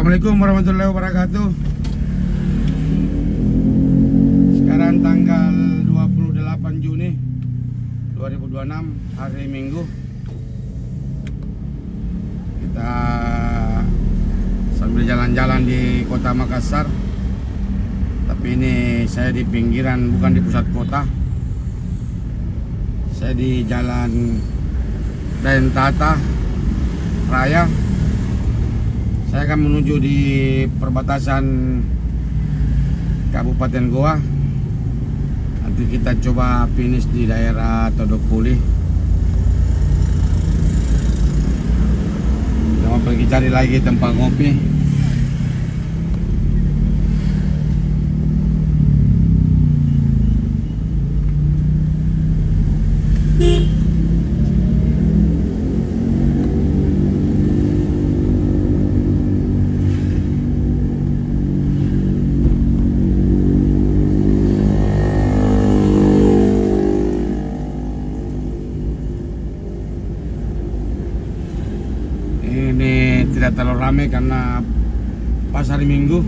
Assalamualaikum warahmatullahi wabarakatuh. Sekarang tanggal 28 Juni 2026, hari Minggu. Kita sambil jalan-jalan di kota Makassar. Tapi ini saya di pinggiran, bukan di pusat kota. Saya di jalan Dentata Raya. Saya akan menuju di perbatasan Kabupaten Goa. Nanti kita coba finish di daerah Todok Puli. Kita mau pergi cari lagi tempat ngopi. Ini tidak terlalu ramai karena pas hari Minggu.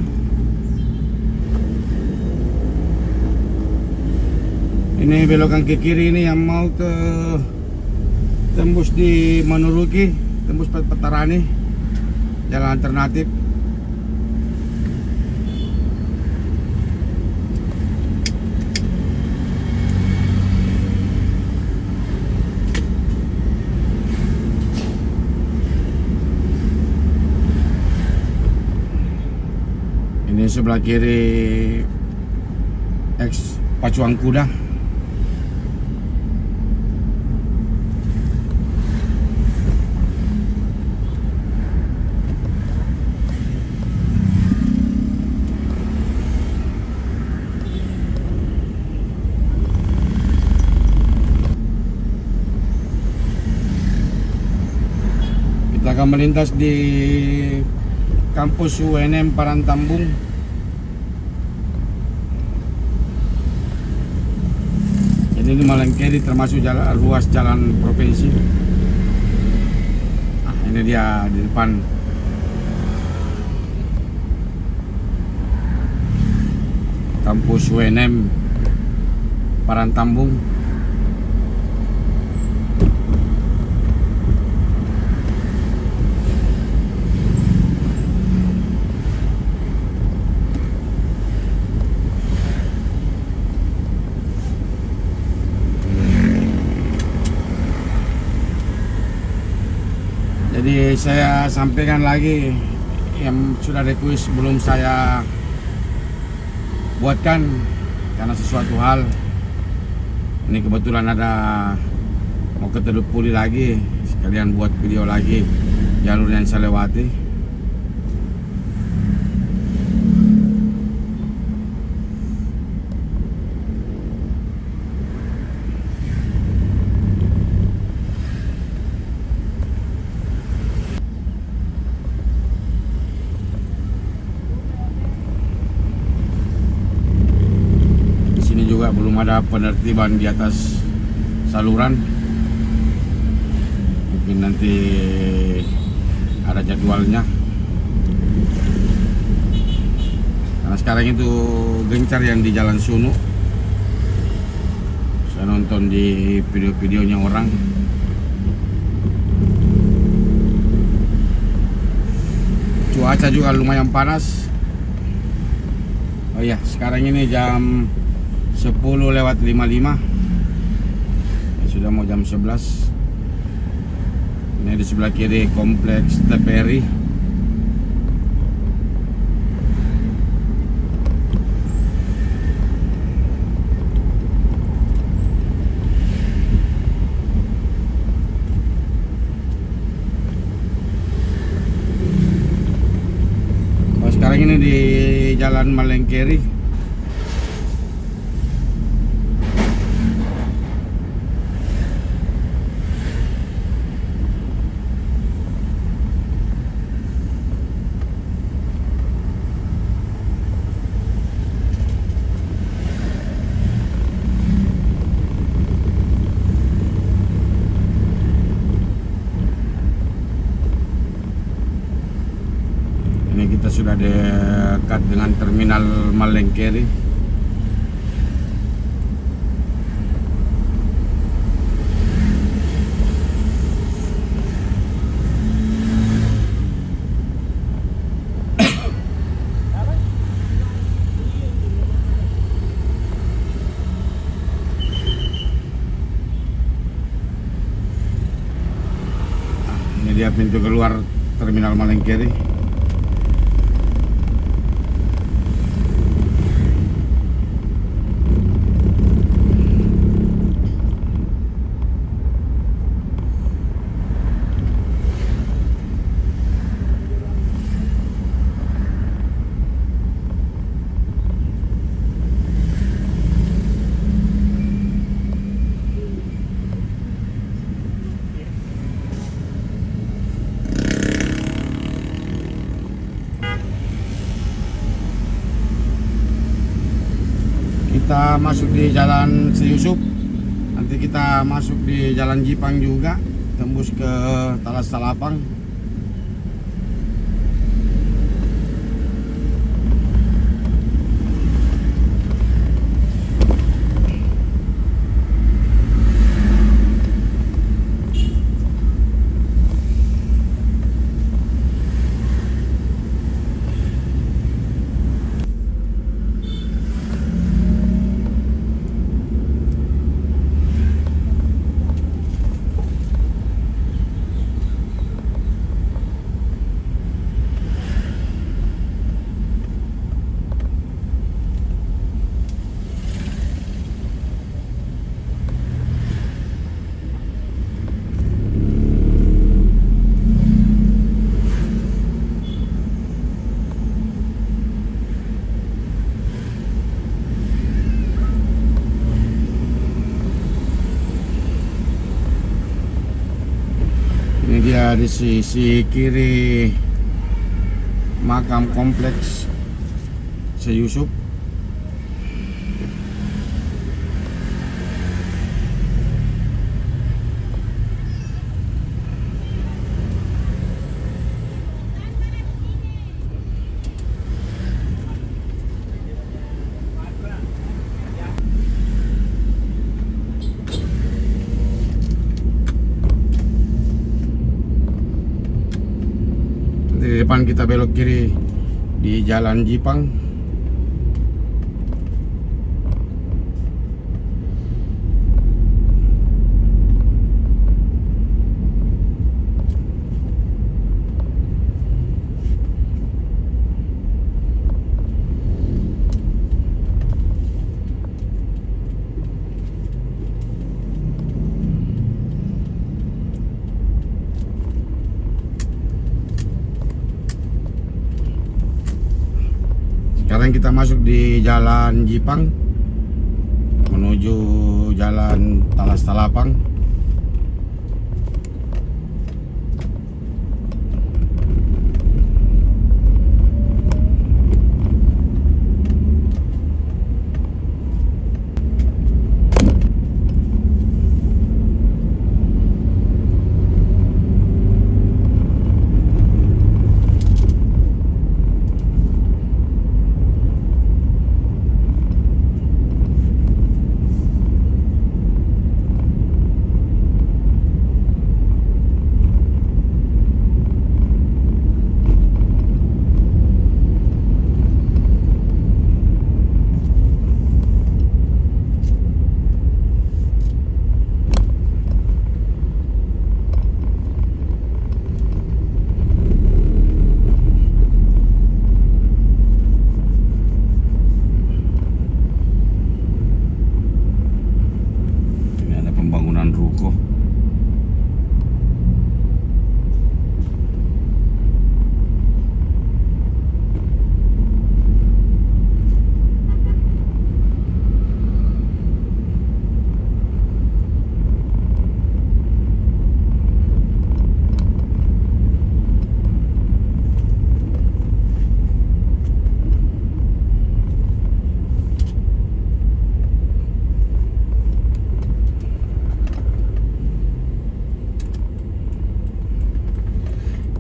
Ini belokan ke kiri ini yang mau ke tembus di Manuruki, tembus Petarani, jalan alternatif. Ini sebelah kiri X Pacuan Kuda. Kita akan melintas di kampus UNM Parantambung. Jadi ini Malengkeri termasuk ruas jalan provinsi. Nah, ini dia di depan. Kampus UNM Parantambung. Jadi saya sampaikan lagi yang sudah request belum saya buatkan karena sesuatu hal. Ini kebetulan ada mau ke Todok Puli lagi, sekalian buat video lagi jalur yang saya lewati. Juga belum ada penertiban di atas saluran. Mungkin nanti ada jadwalnya. Karena sekarang itu gencar yang di Jalan Sunu. Saya nonton di video-videonya orang. Cuaca juga lumayan panas. Oh iya, sekarang ini jam 10:55. Ya, sudah mau jam 11. Ini di sebelah kiri kompleks TPRI. Oh, sekarang ini di Jalan Malengkeri. dekat dengan terminal Malengkeri. Ini dia pintu keluar terminal Malengkeri. Kita masuk di Jalan Sri Yusuf. Nanti kita masuk di Jalan Jipang juga, tembus ke Talas Talapang. Ini dia di sisi kiri makam kompleks Sri Yusuf. Di depan kita belok kiri di Jalan Jipang. Sekarang kita masuk di Jalan Jipang menuju Jalan Talas Talapang. Ruko.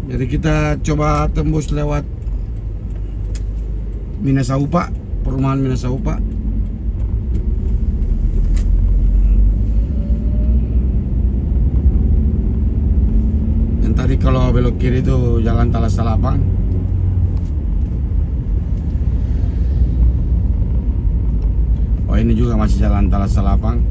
Jadi kita coba tembus lewat Minasaupa, perumahan Minasaupa. Yang tadi kalau belok kiri itu Jalan Talas Salapang. Oh, ini juga masih Jalan Talas Salapang.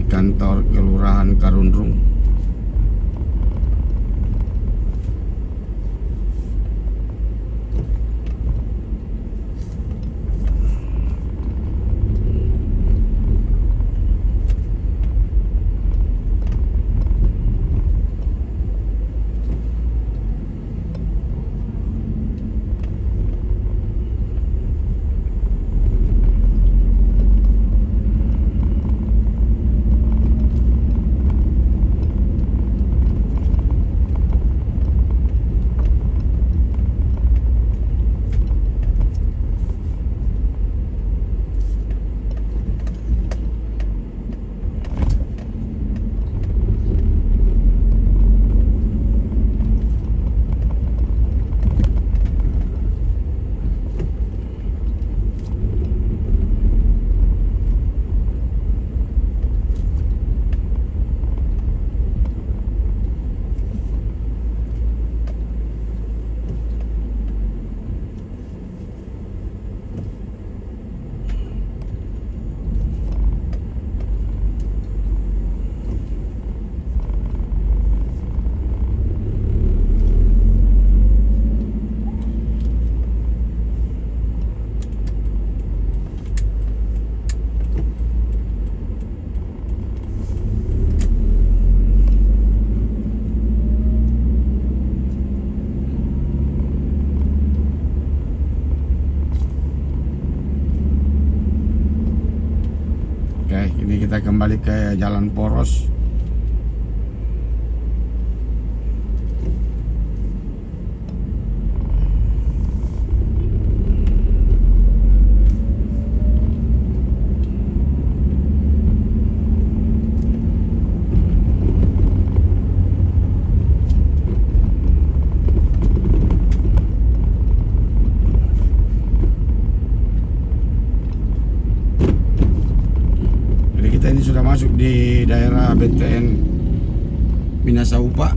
Kantor Kelurahan Karundrung. Oke, ini kita kembali ke Jalan Poros. Ini sudah masuk di daerah BTN Minasaupa.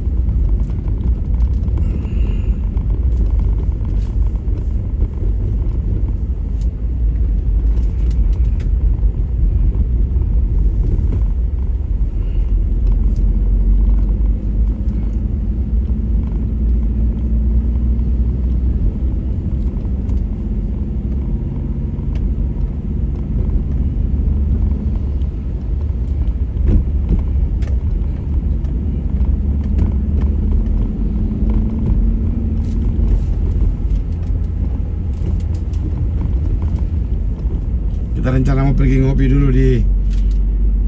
Kita rencana mau pergi ngopi dulu di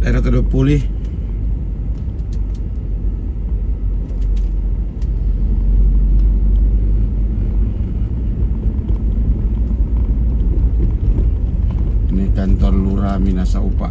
daerah Teluk Pulih. Ini kantor Lurah Minasaupa.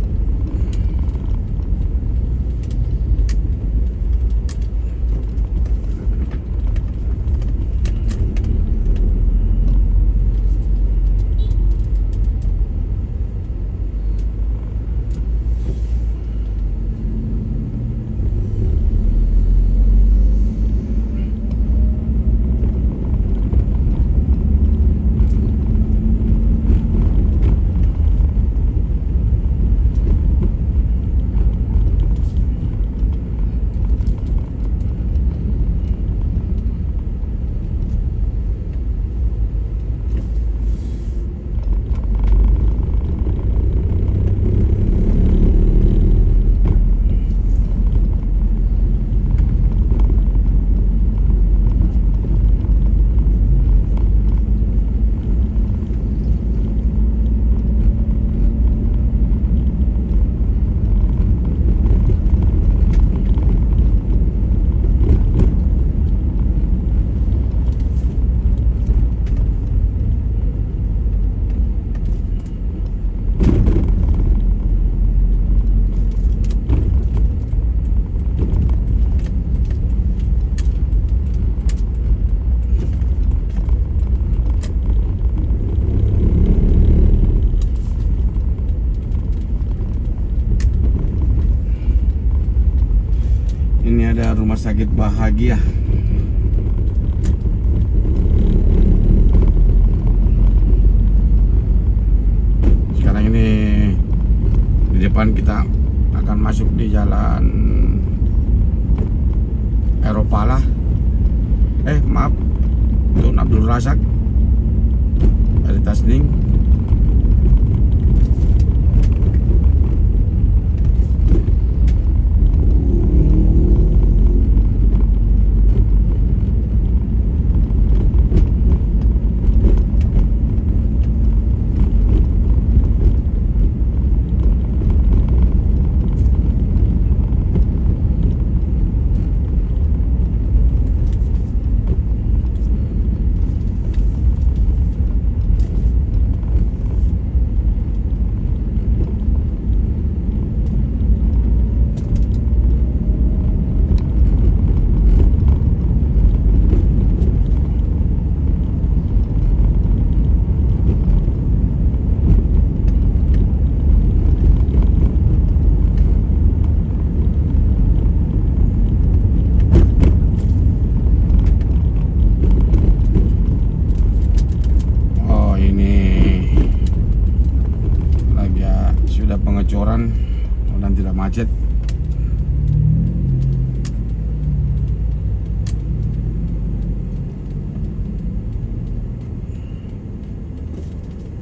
sakit bahagia. Sekarang ini di depan kita akan masuk di jalan Eropala. Maaf, Tun Abdul Razak dari Tasning. Pengecoran dan tidak macet.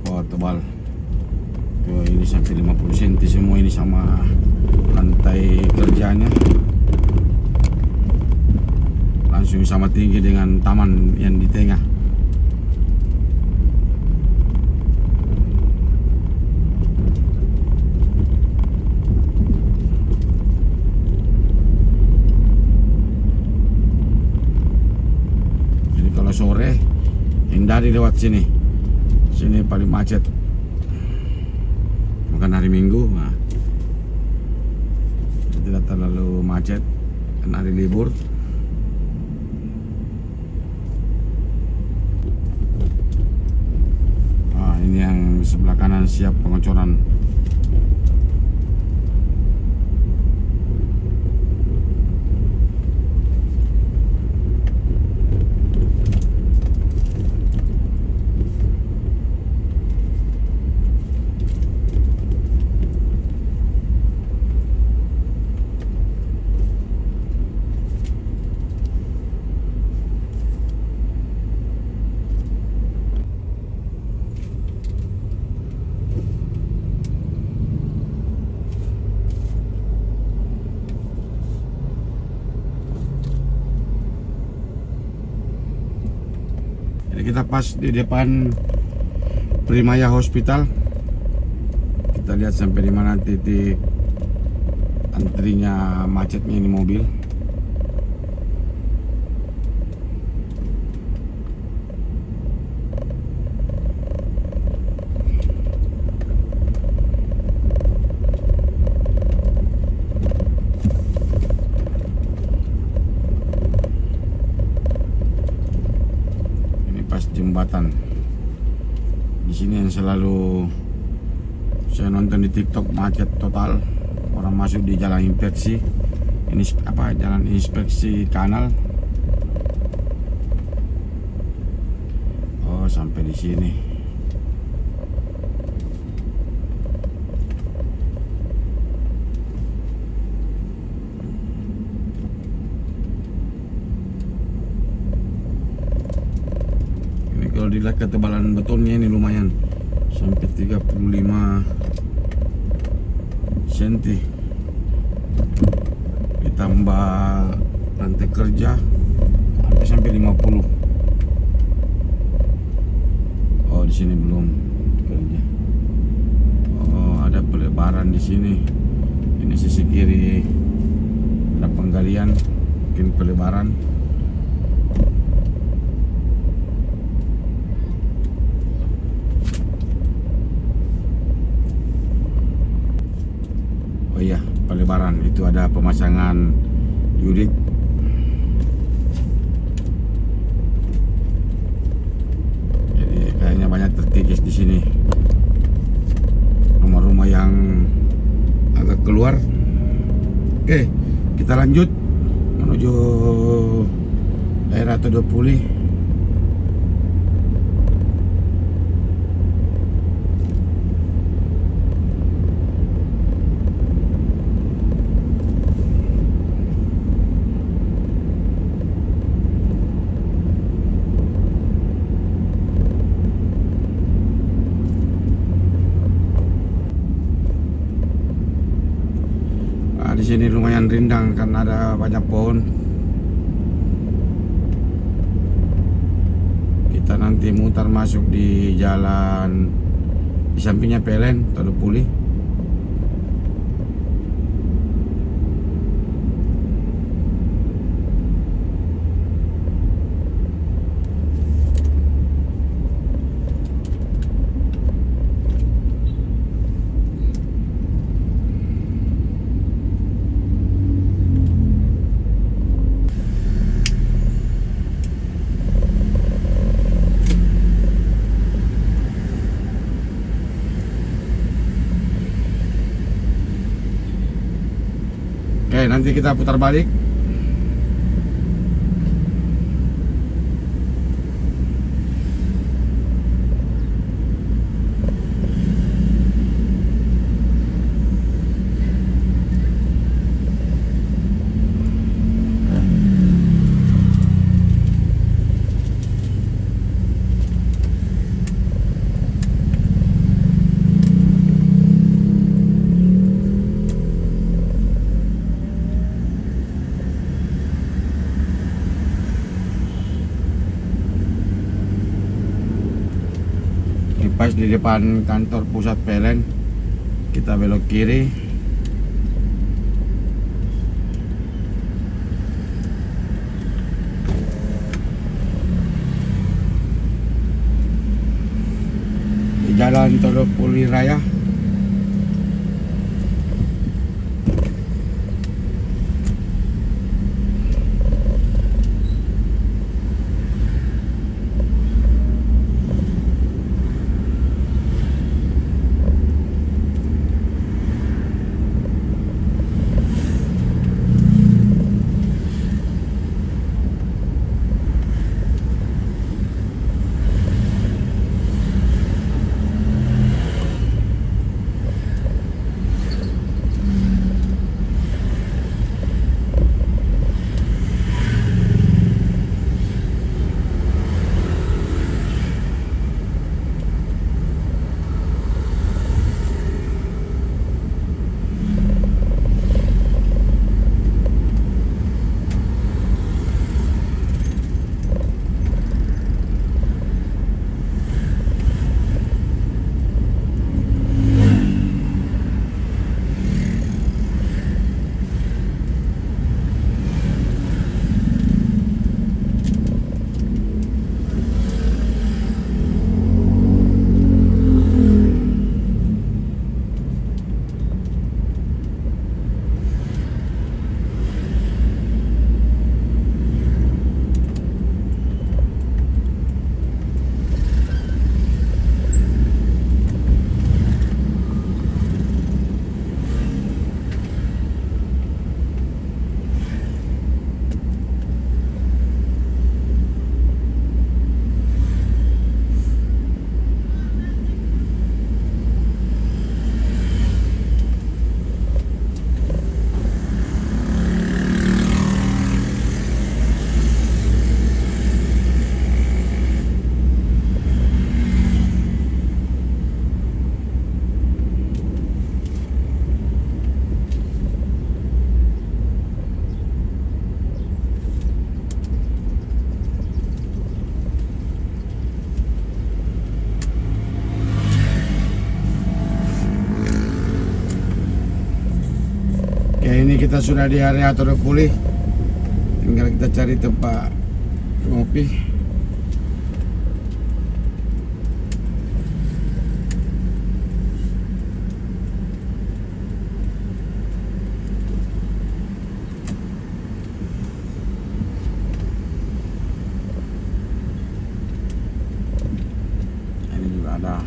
Wah, tebal. Ini sampai 50 cm semua ini sama lantai kerjanya. Langsung sama tinggi dengan taman yang di tengah. Sore hindari lewat sini paling macet, bukan hari Minggu, nah, tidak terlalu macet karena hari libur. Ini yang sebelah kanan siap pengecoran. Kita pas di depan Primaya Hospital. Kita lihat sampai di mana titik antrinya macetnya ini mobil. Jembatan di sini yang selalu saya nonton di TikTok, macet total, orang masuk di jalan inspeksi. Ini apa, jalan inspeksi kanal. Oh, sampai di sini. Kalau dilihat ketebalan betonnya ini lumayan, sampai 35 cm, ditambah lantai kerja sampai 50. Oh, di sini belum kerja. Oh, ada pelebaran di sini. Ini sisi kiri ada penggalian, mungkin pelebaran. Oh iya, pelebaran itu ada pemasangan unit. Jadi kayaknya banyak terkikis di sini. Rumah-rumah yang agak keluar. Oke, kita lanjut menuju atau 20. Di sini lumayan rindang karena ada banyak pohon. Kita nanti mutar masuk di jalan di sampingnya PLN atau Puli. Oke, nanti kita putar balik. Pas di depan kantor pusat PLN, kita belok kiri. Di jalan Todopuli Raya. Oke, ini kita sudah di area Todopuli. Tinggal kita cari tempat ngopi. Ini juga ada.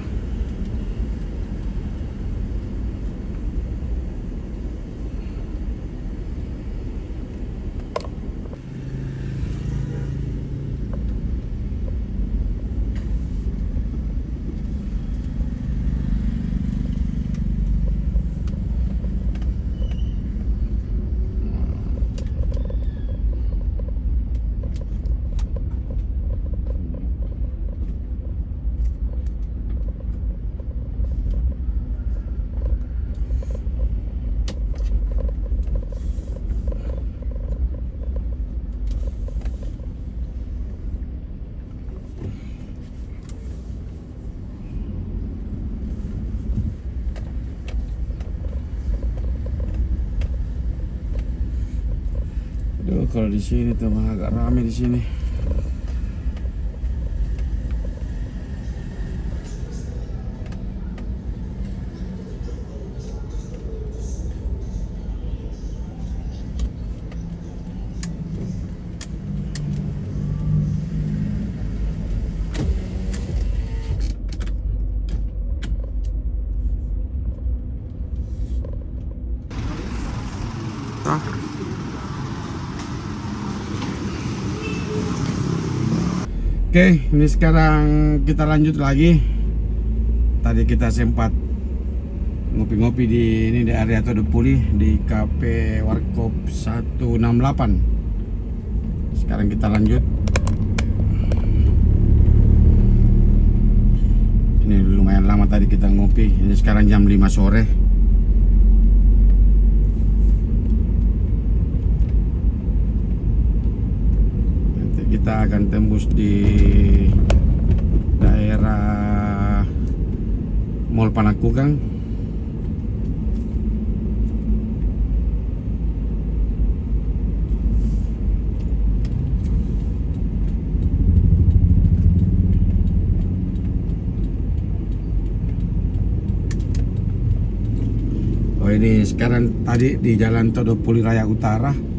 kalau di sini tuh agak rame di sini. Oke, ini sekarang kita lanjut lagi. Tadi kita sempat ngopi-ngopi di ini di area Todopuli di Cafe Warkop 168. Sekarang kita lanjut. Ini lumayan lama tadi kita ngopi. Ini sekarang jam 5 sore. Kita akan tembus di daerah Mall Panakukang. Oh, ini sekarang tadi di Jalan Todopuli Raya Utara.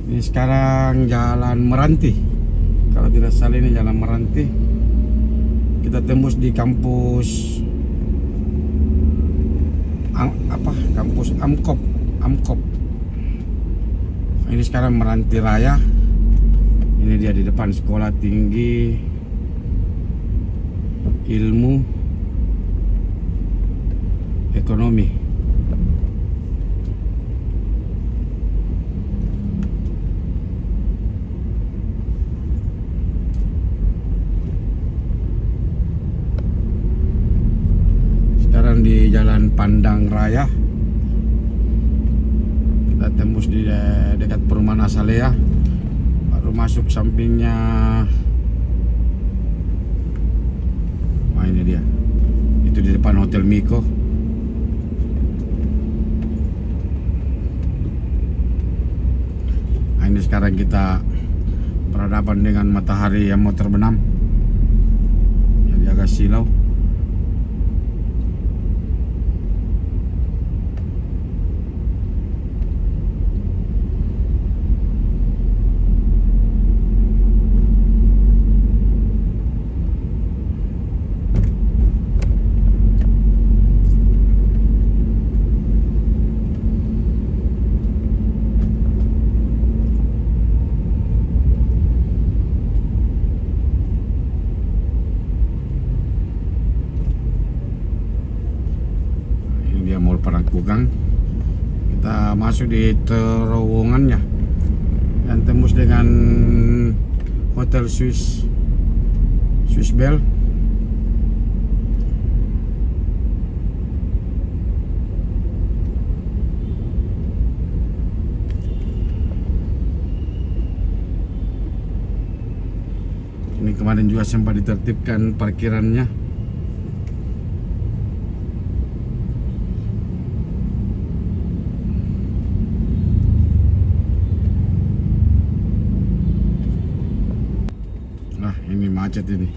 Ini sekarang Jalan Meranti. Kalau tidak salah ini Jalan Meranti. Kita tembus di kampus kampus Amkop. Ini sekarang Meranti Raya. Ini dia di depan Sekolah Tinggi Ilmu Ekonomi. Di Jalan Pandang Raya. Kita tembus di dekat perumahan Azalea. Baru masuk sampingnya. Nah, ini dia. Itu di depan Hotel Miko. Nah, ini sekarang kita berhadapan dengan matahari yang mau terbenam. Jadi agak silau. Mall Panakukang. Kita masuk di terowongannya dan tembus dengan Hotel Swiss Bell. Ini kemarin juga sempat ditertibkan parkirannya. Ini macet ini.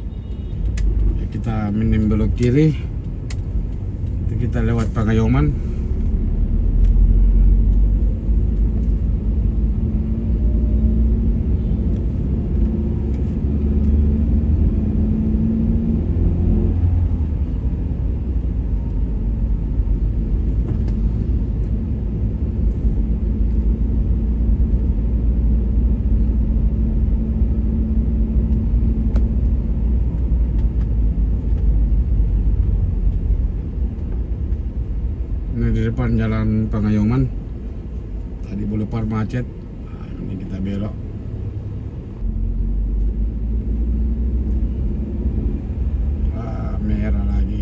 Ya, kita minim belok kiri. Kita lewat Pangayoman. Ini di depan Jalan Pangayoman. Tadi boulevard macet. Nah, ini kita belok. Merah lagi.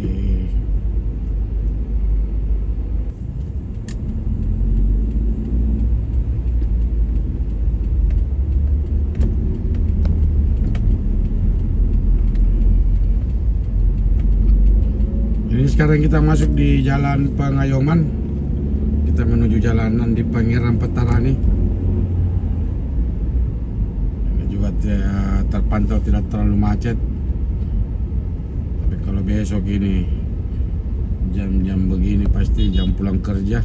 Ini sekarang kita masuk di Jalan Pangayoman. Kita menuju jalanan di Pangeran Petarani. terpantau tidak terlalu macet. Tapi kalau besok ini jam-jam begini pasti jam pulang kerja.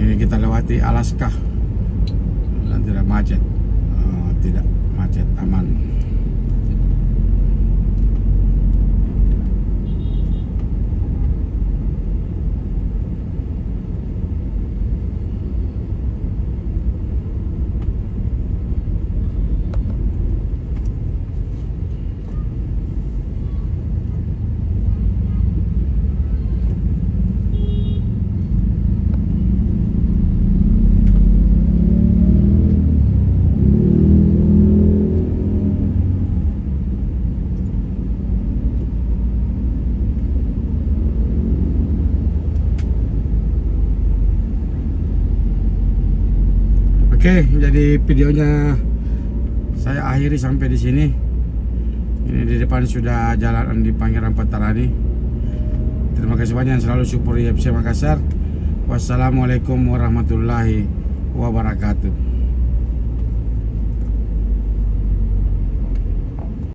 Ini kita lewati Alaska dan tidak macet. Tidak macet, aman. Oke, jadi videonya saya akhiri sampai di sini. Ini di depan sudah jalan di Pangeran Patarani. Terima kasih banyak yang selalu support IFC Makassar. Wassalamualaikum warahmatullahi wabarakatuh.